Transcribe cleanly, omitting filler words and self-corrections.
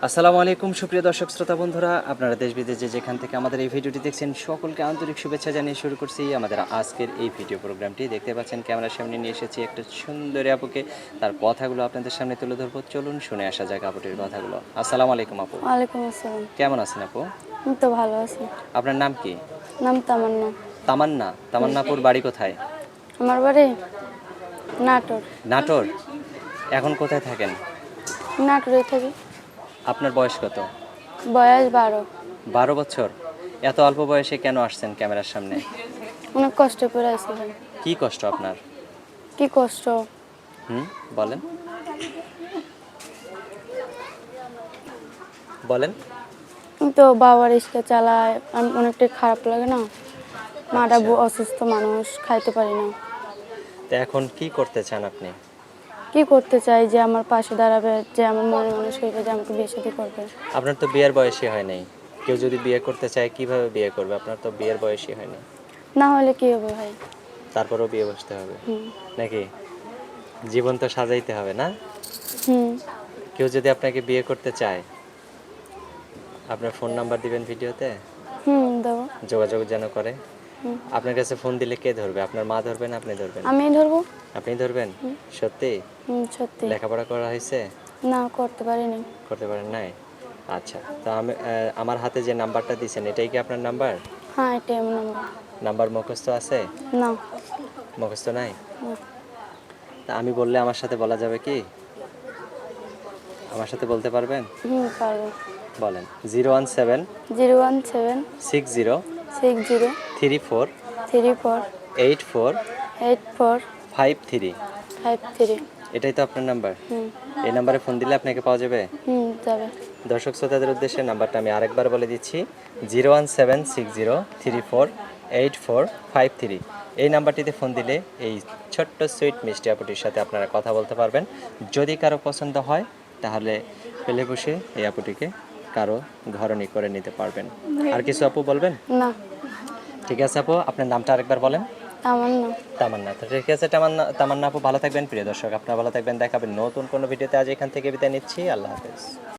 আসসালামু আলাইকুম সুপ্রিয় দর্শক শ্রোতা বন্ধুরা, আপনারা দেশ বিদেশে যেখান থেকে আমাদের এই ভিডিওটি দেখছেন সকলকে আন্তরিক শুভেচ্ছা জানিয়ে শুরু করছি আমাদের আজকের এই ভিডিও প্রোগ্রামটি। দেখতে পাচ্ছেন ক্যামেরার সামনে নিয়ে এসেছি একটা সুন্দরী আপুকে, তার কথাগুলো আপনাদের সামনে তুলে ধরবো। চলুন শুনে আসা যাক আপুটির কথাগুলো। আসসালামু আলাইকুম আপু। ওয়ালাইকুম আসসালাম। কেমন আছেন আপু? আমি তো ভালো আছি। আপনার নাম কি? নাম তামান্না। তামান্না। তামান্না আপুর বাড়ি কোথায়? আমার বাড়ি নাটোর। নাটোর। এখন কোথায় থাকেন? নাটোরে থাকি। আপনার বয়স কত? বয়স 12। 12 বছর। এত অল্প বয়সে কেন আসছেন ক্যামেরার সামনে? অনেক কষ্ট করে আছি ভাই। কি কষ্ট আপনার? কি কষ্ট? বলেন বলেন। আমি তো বাবার রিক্সা চালাই, আমি অনেকটাই খারাপ লাগে না। মাটা আচ্ছা। অসুস্থ মানুষ, খাইতে পারি না। তো এখন কি করতে চান আপনি? কি করতে চাই যে আমার পাশে দাঁড়াবে, যে আমার মনে মানুষ হইবে, যে আমাকে বিয়ে শাদী করবে। আপনার তো বিয়ের বয়সই হয় নাই। কেউ যদি বিয়ে করতে চায় কিভাবে বিয়ে করবে? আপনার তো বিয়ের বয়সই হয়নি। না হলে কি হবে ভাই? তারপরেও বিয়ে বসতে হবে হুম নাকি? জীবন তো সাজাইতে হবে না? হুম কেউ যদি আপনাকে বিয়ে করতে চায়, আপনার ফোন নাম্বার দিবেন ভিডিওতে, দেবো। যোগাযোগ যেন করে। হুম আপনার কাছে ফোন দিলে কে ধরবে? আপনার মা ধরবেন, আপনি ধরবেন? আমি ধরবো। আপনি ধরবেন? সত্যি? সত্যি। লেখাপড়া করা হয়েছে? না, করতে পারিনি। করতে পারেন নাই? আচ্ছা, তো আমি আমার হাতে যে নাম্বারটা দিয়েছেন এটাই কি আপনার নাম্বার? হ্যাঁ, এটাই আমার নাম্বার। নাম্বার মুখস্থ আছে? না। মুখস্থ নাই? না। তা আমি বললে আমার সাথে বলা যাবে কি? আমার সাথে বলতে পারবেন? পারবো। বলেন। 017 017 60 60 34 34 84 84 53। 53। এটাই তো আপনার নাম্বার? হুম এই নাম্বারে ফোন দিলে আপনাকে পাওয়া যাবে? যাবে। দর্শক শ্রোতাদের উদ্দেশ্যে নাম্বারটা আমি আরেকবার বলে দিচ্ছি। 01760348453। এই নাম্বারটিতে ফোন দিলে এই ছোট্ট সুইট মিষ্টি আপুটির সাথে আপনারা কথা বলতে পারবেন। যদি কারো পছন্দ হয় তাহলে পেলে বসে এই আপুটিকে কারো ঘরণী করে নিতে পারবেন। আর কিছু আপু বলবেন? না। ঠিক আছে আপু, আপনার নামটা আরেকবার বলেন। তামান্না। তামান্না। তো ঠিক আছে তামান্না, তামান্না আপু ভালো থাকবেন। প্রিয় দর্শক আপনারা ভালো থাকবেন, দেখাবেন নতুন কোনো ভিডিওতে। আজ এখান থেকে বিদায় নিচ্ছি। আল্লাহ হাফেজ।